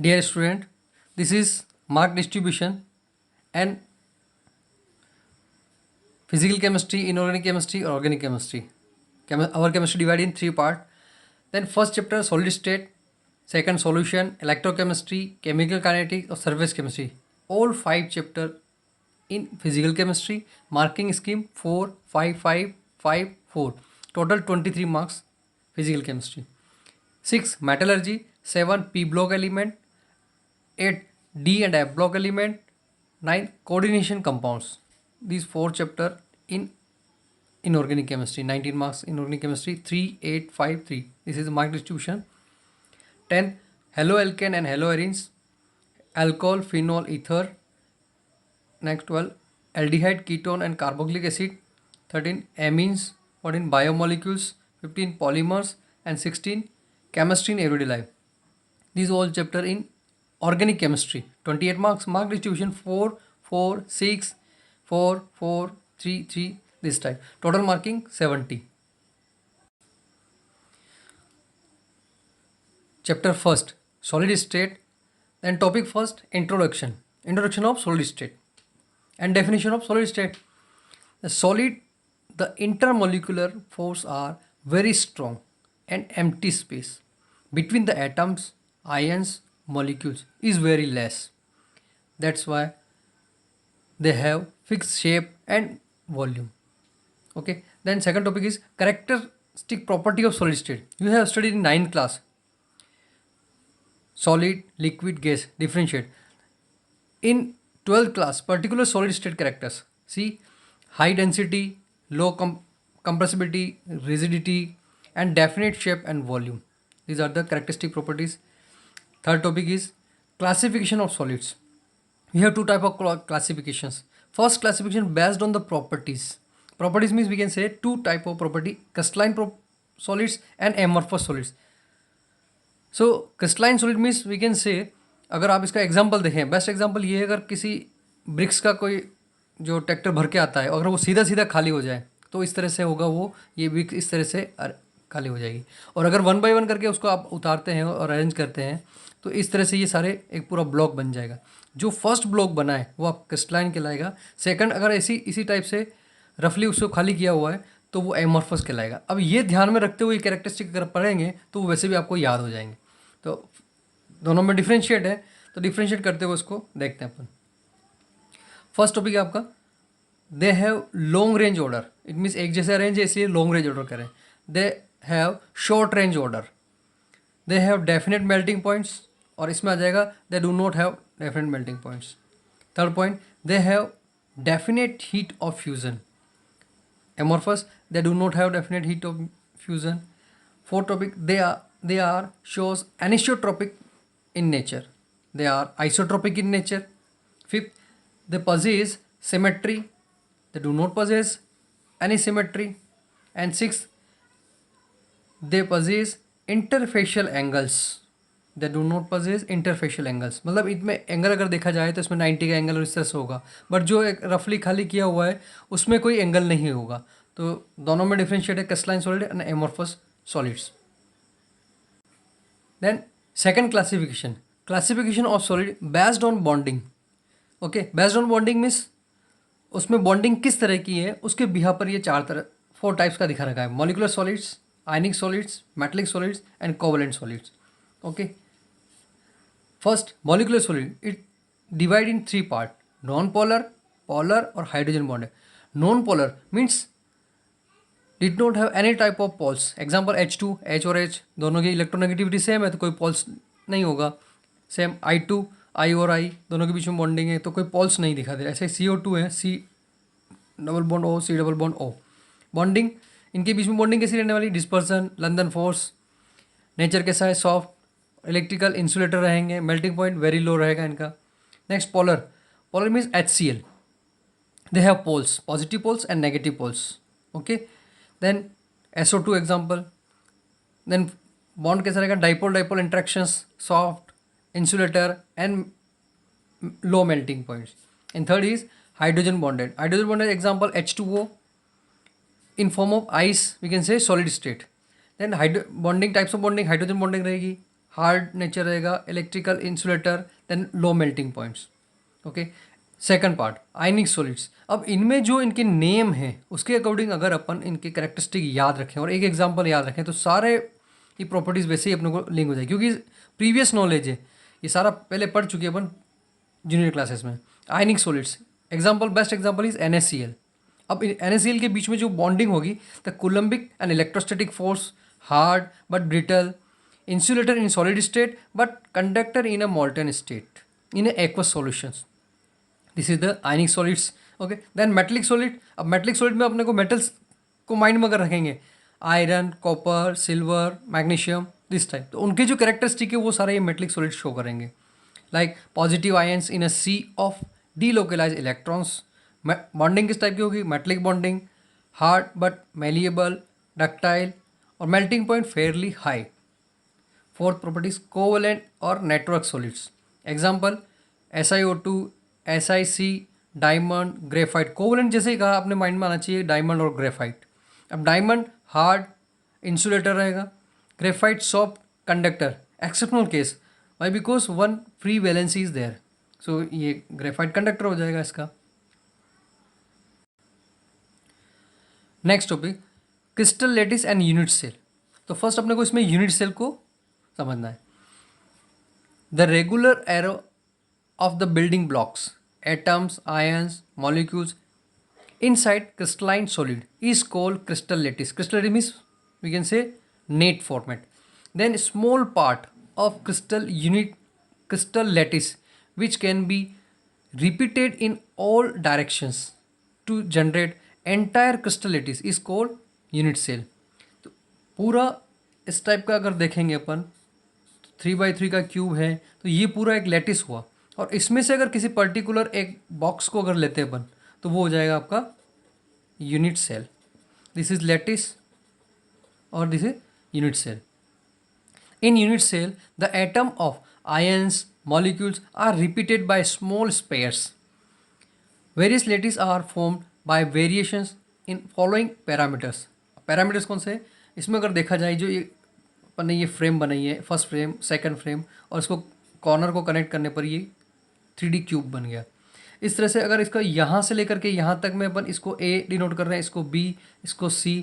Dear student, this is mark distribution and physical chemistry, inorganic chemistry, or organic chemistry. Our chemistry divided in three parts. Then first chapter solid state, second solution, electrochemistry, chemical kinetics, or surface chemistry. All five chapter in physical chemistry. Marking scheme 4, 5, 5, 5, 4. Total 23 marks physical chemistry. 6 metallurgy, 7 p block element, 8 D and F block element, 9 coordination compounds. These four chapter in inorganic chemistry, 19 marks inorganic chemistry, 3, 8, 5, 3. This is the mark distribution. 10 haloalkane and haloarenes, alcohol, phenol, ether. Next 12 aldehyde, ketone and carboxylic acid. 13 amines. 14 biomolecules. 15 polymers and 16 chemistry in everyday life. These all chapter in organic chemistry. 28 marks. Mark distribution 4, 4, 6, 4, 4, 3, 3. This type. Total marking 70. Chapter first solid state. Then topic first introduction. Introduction of solid state and definition of solid state. The intermolecular force are very strong and empty space between the atoms, ions, molecules is very less. That's why they have fixed shape and volume. Okay. Then second topic is characteristic property of solid state. You have studied in 9th class. Solid, liquid, gas, differentiate. In 12th class, particular solid state characters. See, high density, low compressibility, rigidity, and definite shape and volume. These are the characteristic properties. Third topic is classification of solids. We have two type of classifications. First classification based on the properties. Properties means we can say two type of property: crystalline solids and amorphous solids. So crystalline solid means we can say, अगर आप इसका example देखें, best example ये है, अगर किसी BRICS का कोई जो ट्रैक्टर भर के आता है, अगर वो सीधा सीधा खाली हो जाए तो इस तरह से होगा, वो ये ब्रिक्स इस तरह से खाली हो जाएगी. और अगर वन बाय वन करके उसको आप उतारते हैं और अरेंज करते हैं तो इस तरह से ये सारे एक पूरा ब्लॉक बन जाएगा. जो फर्स्ट ब्लॉक बना है वो आप क्रिस्टलाइन कहलाएगा. सेकंड अगर इसी टाइप से रफली उसको खाली किया हुआ है तो वो एमॉर्फस कहलाएगा. अब ये ध्यान में रखते हुए कैरेक्टरिस्टिक अगर पढ़ेंगे तो वैसे भी आपको याद हो जाएंगे. तो दोनों में डिफ्रेंशिएट है, तो डिफ्रेंशिएट करते हुए उसको देखते हैं अपन. फर्स्ट टॉपिक है आपका, they have long range order. It means एक जैसा रेंज है इसलिए लॉन्ग रेंज ऑर्डर करें. They have short range order. They have definite melting points, और इसमें आ जाएगा they do not have definite melting points. Third point, they have definite heat of fusion. Amorphous, they do not have definite heat of fusion. Fourth topic, they are shows anisotropic in nature. They are isotropic in nature. Fifth, they possess symmetry. They do not possess any symmetry. And sixth, they possess interfacial angles. They do not possess interfacial angles. मतलब इसमें angle अगर देखा जाए तो इसमें 90 का angle और इस तरह से होगा, बट जो एक रफली खाली किया हुआ है उसमें कोई एंगल नहीं होगा. तो दोनों में डिफरेंशिएट है crystalline solid and amorphous solids. Then second classification of solid based on bonding. Okay, based on bonding means उसमें बॉन्डिंग किस तरह की है उसके बिहा पर ये 4 टाइप्स का दिखा रखा है. Molecular solids, ionic solids, metallic solids and covalent solids. Okay, first molecular solid, it divide in 3 part: non polar, polar और hydrogen bonded. Non polar means did not have any type of poles. Example H2, H और H दोनों की electronegativity same है तो कोई poles नहीं होगा. Same I2, I और I दोनों के बीच में बॉन्डिंग है तो कोई पोल्स नहीं दिखा दे. ऐसे CO2 है, C double bond O, C double bond O. Bonding, इनके बीच में बॉन्डिंग कैसी रहने वाली? Dispersion, London force. नेचर कैसा है? सॉफ्ट. इलेक्ट्रिकल इंसुलेटर रहेंगे. मेल्टिंग पॉइंट वेरी लो रहेगा इनका. Next polar. Polar means HCl. They have poles, positive poles and negative poles. Okay, then SO2 example. Then bond कैसा रहेगा? Dipole dipole interactions, soft, insulator and low melting points. And third is hydrogen bonded. Hydrogen bonded example H2O. In form of ice we can say solid state. Then bonding, types of bonding, hydrogen bonding रहेगी, hard nature रहेगा, electrical insulator, then low melting points. Okay, second part ionic solids. अब इनमें जो इनके name हैं उसके according अगर अपन इनके कैरेक्टरिस्टिक याद रखें और एक एग्जांपल याद रखें तो सारे ये प्रॉपर्टीज़ वैसे ही अपने को लिंक हो जाएगी, क्योंकि प्रीवियस नॉलेज है, ये सारा पहले पढ़ चुके हैं अपन जूनियर क्लासेस में। आयनिक solids example, best example is NaCl। अब NaCl के बीच में जो बॉन्डिंग होगी, the Coulombic and electrostatic force, hard but brittle, insulator in solid state but conductor in a molten state in a aqueous solutions. This is the ionic solids. Okay, then metallic solid. अब metallic solid में अपने को metals को mind में अगर रखेंगे, iron, copper, silver, magnesium, this type, तो उनके जो कैरेक्टरिस्टिक है वो सारे ये मेटलिक सॉलिड शो करेंगे। Like positive ions in a sea of delocalize electrons. Bonding किस टाइप की होगी? Metallic bonding, hard but malleable, ductile, और melting point fairly high. Fourth properties covalent और network solids. Example SiO2, SiC, diamond, graphite. Covalent जैसे ही कहा आपने mind में आना चाहिए डायमंड और ग्रेफाइट। अब डायमंड हार्ड इंसुलेटर रहेगा, graphite soft conductor, exceptional case why because one free valency is there, so ये ग्रेफाइट कंडक्टर हो जाएगा इसका। Next topic crystal lattice and unit cell. तो फर्स्ट अपने को इसमें यूनिट सेल को समझना है। The regular array of the building blocks, atoms, ions, molecules inside crystalline solid is called crystal lattice. Crystal lattice means we can say net format. Then small part of crystal lattice which can be repeated in all directions to generate entire crystal lattice is called unit cell. तो पूरा इस type का अगर देखेंगे अपन 3x3 का cube है तो ये पूरा एक लैटिस हुआ, और इसमें से अगर किसी पर्टिकुलर एक बॉक्स को अगर लेते हैं अपन तो वो हो जाएगा आपका unit cell. This is lattice और this is unit cell. In unit cell the atom of ions molecules are repeated by small spheres. Various lattice are formed by variations in following parameters. Parameters कौन से? इसमें अगर देखा जाए जो ये अपन ने ये फ्रेम बनाई है, फर्स्ट फ्रेम, सेकंड फ्रेम, और इसको कॉर्नर को कनेक्ट करने पर ये 3D क्यूब बन गया। इस तरह से अगर इसका यहाँ से लेकर के यहाँ तक में अपन इसको A डिनोट कर रहे हैं, इसको B, इसको C,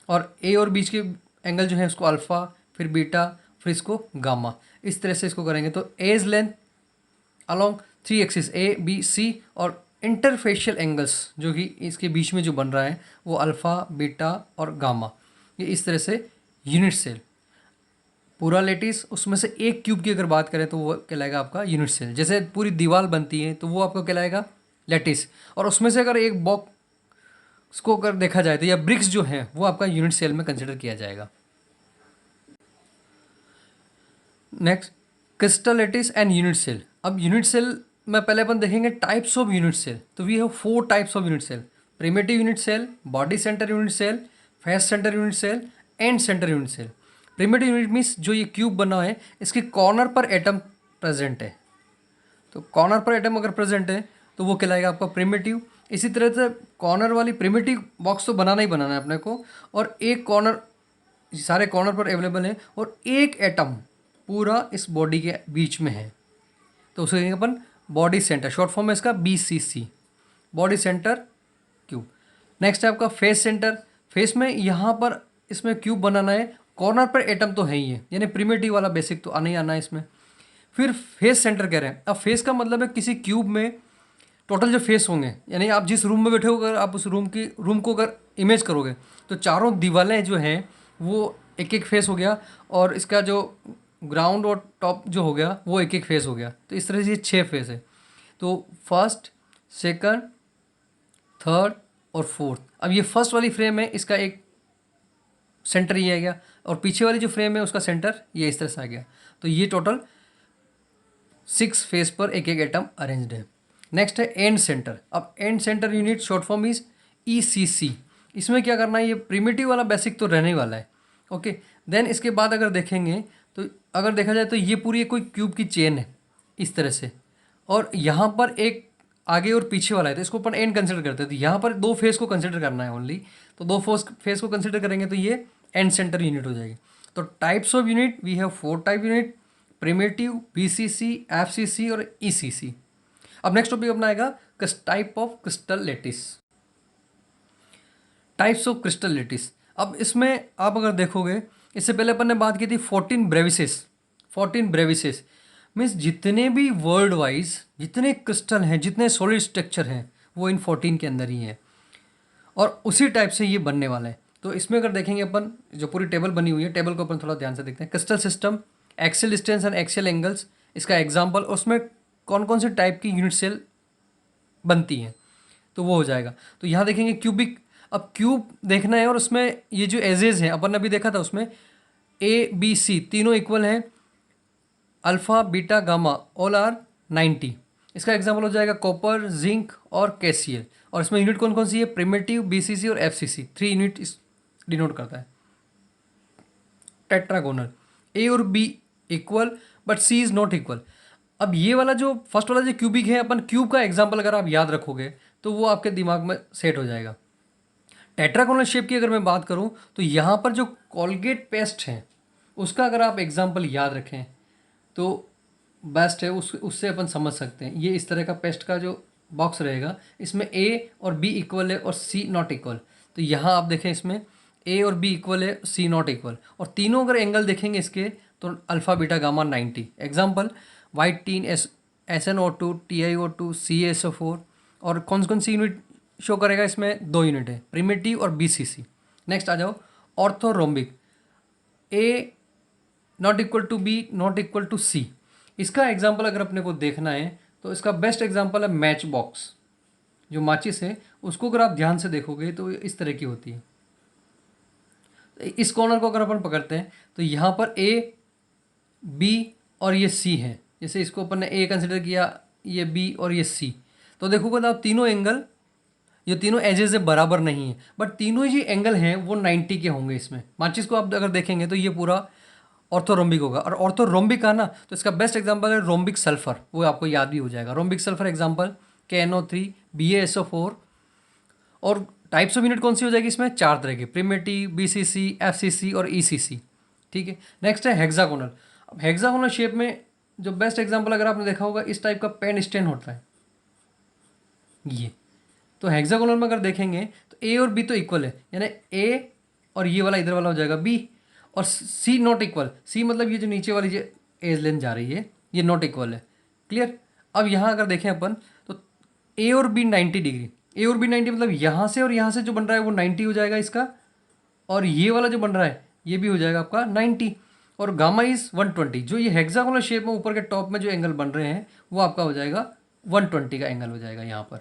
और A और बीच के एंगल जो है उसको अल्फ़ा, फिर बीटा, फिर इसको गामा, इस तरह से इसको करेंगे तो edge length along 3 axis A B C, और इंटरफेशियल एंगल्स जो कि इसके बीच में जो बन रहा है वो अल्फ़ा, बीटा और गामा। ये इस तरह से यूनिट सेल पूरा लैटिस, उसमें से एक क्यूब की अगर बात करें तो वो कहलाएगा आपका यूनिट सेल। जैसे पूरी दीवार बनती है तो वो आपको कहलाएगा लैटिस, और उसमें से अगर एक बॉक्स को अगर देखा जाए तो या ब्रिक्स जो है वो आपका यूनिट सेल में कंसिडर किया जाएगा। Next crystal lattice and unit cell. अब यूनिट सेल में पहले अपन देखेंगे टाइप्स ऑफ यूनिट सेल। तो we have 4 types of unit cell: primitive unit cell, body centre unit cell, face centre unit cell, and centre unit cell. Primitive unit means जो ये cube बना है इसके कॉर्नर पर एटम प्रेजेंट है, तो corner पर एटम अगर प्रेजेंट है तो वो कहलाएगा आपका प्रिमिटिव। इसी तरह से कॉर्नर वाली प्रिमिटिव बॉक्स तो बनाना ही बनाना है अपने को, और एक कॉर्नर, सारे कॉर्नर पर अवेलेबल है, और एक एटम पूरा इस बॉडी के बीच में है, तो उसे कहेंगे अपन बॉडी सेंटर। शॉर्ट फॉर्म है इसका BCC, body centre cube. Next है आपका फेस सेंटर। फेस में यहाँ पर इसमें क्यूब बनाना है, कॉर्नर पर एटम तो है ही है, यानी प्रिमिटिव वाला बेसिक तो आना ही आना है इसमें। फिर फेस सेंटर कह रहे हैं। अब फेस का मतलब है किसी क्यूब में टोटल जो फेस होंगे, यानी आप जिस रूम में बैठे हो अगर आप उस रूम को अगर इमेज करोगे तो चारों दीवारें जो हैं वो एक एक फेस हो गया, और इसका जो ग्राउंड और टॉप जो हो गया वो एक एक फेस हो गया। तो इस तरह से ये 6 फेस है। तो फर्स्ट, सेकंड, थर्ड और फोर्थ। अब ये फर्स्ट वाली फ्रेम है, इसका एक सेंटर ये आ गया, और पीछे वाली जो फ्रेम है उसका सेंटर ये इस तरह से आ गया। तो ये टोटल 6 फेस पर एक एक एटम अरेंज्ड है। नेक्स्ट है एंड सेंटर। अब and centre unit short form is ECC। इसमें क्या करना है, ये प्रिमिटिव वाला बेसिक तो रहने वाला है। ओके, देन इसके बाद अगर देखेंगे तो अगर देखा जाए तो ये पूरी कोई क्यूब की चेन है इस तरह से, और यहाँ पर एक आगे और पीछे वाला है, तो इसको अपन एंड कंसिडर करते हैं। तो यहाँ पर 2 फेस को कंसिडर करना है ओनली, तो 2 फेस को कंसिडर करेंगे तो ये एंड सेंटर यूनिट हो जाएगी। तो types of unit we have 4 type unit: primitive, BCC, FCC और ईसीसी। अब नेक्स्ट टॉपिक अपना आएगा type of crystal lattice. Types of crystal lattice. अब इसमें आप अगर देखोगे, इससे पहले अपन ने बात की थी 14 ब्रेविसेस। 14 ब्रेविसेस मीन्स जितने भी वर्ल्ड वाइज जितने क्रिस्टल हैं, जितने सॉलिड स्ट्रक्चर हैं, वो इन 14 के अंदर ही हैं और उसी टाइप से ये बनने वाला है। तो इसमें अगर देखेंगे अपन, जो पूरी टेबल बनी हुई है, टेबल को अपन थोड़ा ध्यान से देखते हैं। Crystal system, axial distance and axial angles, इसका एग्जाम्पल, उसमें कौन कौन से टाइप की यूनिट सेल बनती हैं, तो वो हो जाएगा। तो यहाँ देखेंगे क्यूबिक। अब क्यूब देखना है और उसमें ये जो एजेज हैं अपन ने अभी देखा था, उसमें ए बी सी तीनों इक्वल हैं, alpha beta gamma all are 90। इसका एग्जाम्पल हो जाएगा कॉपर, जिंक और कैसियल। और इसमें यूनिट कौन कौन सी है, प्रिमिटिव, बीसीसी और एफसीसी, 3 यूनिट इस डिनोट करता है। टेट्रागोनल, ए और B equal but C is not equal. अब ये वाला जो फर्स्ट वाला जो क्यूबिक है, अपन क्यूब का एग्जाम्पल अगर आप याद रखोगे तो वो आपके दिमाग में सेट हो जाएगा। टेट्रागोनल शेप की अगर मैं बात करूं तो यहाँ पर जो कॉलगेट पेस्ट है उसका अगर आप एग्जाम्पल याद रखें तो बेस्ट है, उससे अपन समझ सकते हैं। ये इस तरह का पेस्ट का जो बॉक्स रहेगा, इसमें ए और बी इक्वल है और सी नॉट इक्वल। तो यहाँ आप देखें, इसमें ए और बी इक्वल है, सी नॉट इक्वल, और तीनों अगर एंगल देखेंगे इसके तो alpha beta gamma 90। Example white tin, SnO2, TiO2, CaSO4। और कौन कौन सी यूनिट शो करेगा, इसमें 2 यूनिट है, प्रिमिटिव और बीसीसी। नेक्स्ट आ जाओ orthorhombic, A not equal to B not equal to C. इसका एग्जाम्पल अगर अपने को देखना है तो इसका बेस्ट एग्जाम्पल है मैच बॉक्स। जो माचिस है उसको अगर आप ध्यान से देखोगे तो इस तरह की होती है। इस कॉर्नर को अगर अपन पकड़ते हैं तो यहाँ पर ए बी और ये सी है। जैसे इसको अपन ने ए कंसिडर किया, ये बी और ये सी, तो देखोगे आप तीनों एंगल, ये तीनों एजेस से बराबर नहीं है, बट तीनों ही एंगल हैं वो 90 के होंगे। इसमें माचिस को आप अगर देखेंगे तो ये पूरा ऑर्थोरोम्बिक होगा। और ऑर्थोरोम्बिक का ना, तो इसका बेस्ट एग्जांपल है रोम्बिक सल्फर, वो आपको याद भी हो जाएगा। Rhombic sulphur example KNO3, BaSO4। और टाइप्स ऑफ यूनिट कौन सी हो जाएगी इसमें, 4 तरह की, प्रिमिटिव, बीसीसी, एफसीसी और ईसीसी। ठीक है। नेक्स्ट है हेक्सागोनल। अब हेक्सागोनल शेप में जो बेस्ट एग्जांपल अगर आपने देखा होगा, इस टाइप का पेन स्टैंड होता है ये। तो हेक्सागोनल में अगर देखेंगे तो ए और बी तो इक्वल है, यानी ए और ये वाला इधर वाला हो जाएगा बी, और सी नॉट इक्वल। सी मतलब ये जो नीचे वाली जो एज लेंथ जा रही है ये नॉट इक्वल है। क्लियर। अब यहाँ अगर देखें अपन तो ए और बी 90 डिग्री, ए और बी 90 मतलब यहाँ से और यहाँ से जो बन रहा है वो 90 हो जाएगा इसका, और ये वाला जो बन रहा है ये भी हो जाएगा आपका 90। और गामा इज 120। जो ये हेक्सागोनल शेप में ऊपर के टॉप में जो एंगल बन रहे हैं वो आपका हो जाएगा 120 का एंगल हो जाएगा यहाँ पर।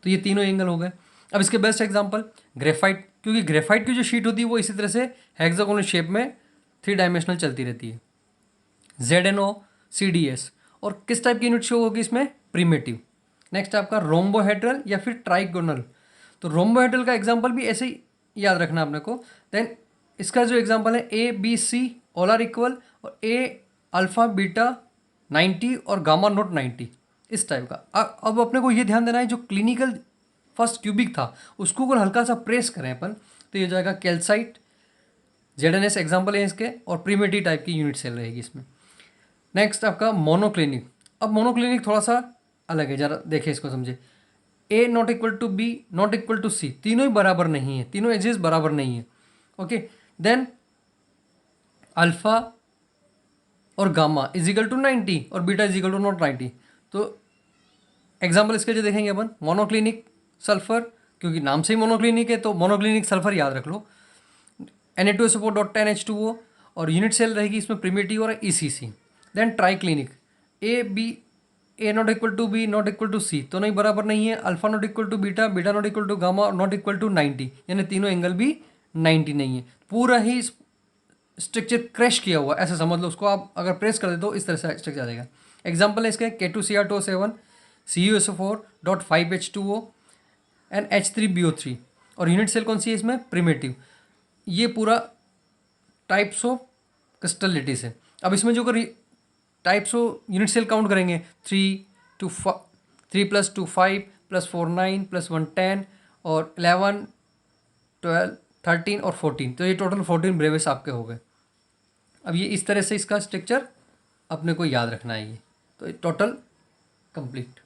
तो ये तीनों एंगल हो गए। अब इसके बेस्ट एग्जांपल ग्रेफाइट, क्योंकि ग्रेफाइट की जो शीट होती है वो इसी तरह से हेक्सागोनल शेप में 3 डायमेंशनल चलती रहती है। ZnO, CdS। और किस टाइप की यूनिट शो होगी इसमें, प्रिमिटिव। नेक्स्ट आपका रोम्बोहेड्रल या फिर ट्राइगोनल। तो रोम्बोहेड्रल का एग्जांपल भी ऐसे ही याद रखना अपने को। देन इसका जो एग्जांपल है A B C all are equal, और ए अल्फा बीटा 90 और गामा नॉट 90, इस टाइप का। अब अपने को ये ध्यान देना है, जो क्लिनिकल फर्स्ट क्यूबिक था उसको अगर हल्का सा प्रेस करें अपन तो ये हो जाएगा कैल्साइट। ZnS एग्जाम्पल है इसके, और प्रीमेटिव टाइप की यूनिट सेल रहेगी इसमें। नेक्स्ट आपका मोनोक्लिनिक। अब मोनोक्लिनिक थोड़ा सा अलग है, जरा देखिए इसको समझे। A not equal to B not equal to C, तीनों ही बराबर नहीं है, तीनों एजेस बराबर नहीं है। ओके। देन अल्फा और गामा इज इक्वल टू 90 और beta is equal to not 90। तो एग्जाम्पल इसके जो देखेंगे अपन, मोनोक्लिनिक सल्फर, क्योंकि नाम से ही मोनोक्लिनिक है तो मोनोक्लिनिक सल्फर याद रख लो, Na2SO4.10H2O, और यूनिट सेल रहेगी इसमें प्रिमिटिव और ECC। Then triclinic, A B A not equal to B not equal to C, तो नहीं बराबर नहीं है, alpha not equal to beta, beta not equal to gamma not equal to 90, यानी तीनों एंगल भी 90 नहीं है। पूरा ही स्ट्रक्चर क्रैश किया हुआ ऐसा समझ लो उसको। आप अगर प्रेस कर दे तो इस तरह से स्ट्रक्चर आ जाएगा। एग्जाम्पल है इसके K2Cr2O7, CuSO4.5H2O एंड H3BO3। और यूनिट सेल कौन सी है इसमें, प्रिमिटिव। ये पूरा टाइप्स ऑफ क्रिस्टल लेटिस है। अब इसमें जो अगर types of unit cell count करेंगे, 3 + 2 5 + 4 9 + 1 10 और 11 12 13 और 14, तो ये टोटल 14 ब्रेवेस आपके हो गए। अब ये इस तरह से इसका स्ट्रक्चर अपने को याद रखना है ये। तो टोटल कंप्लीट।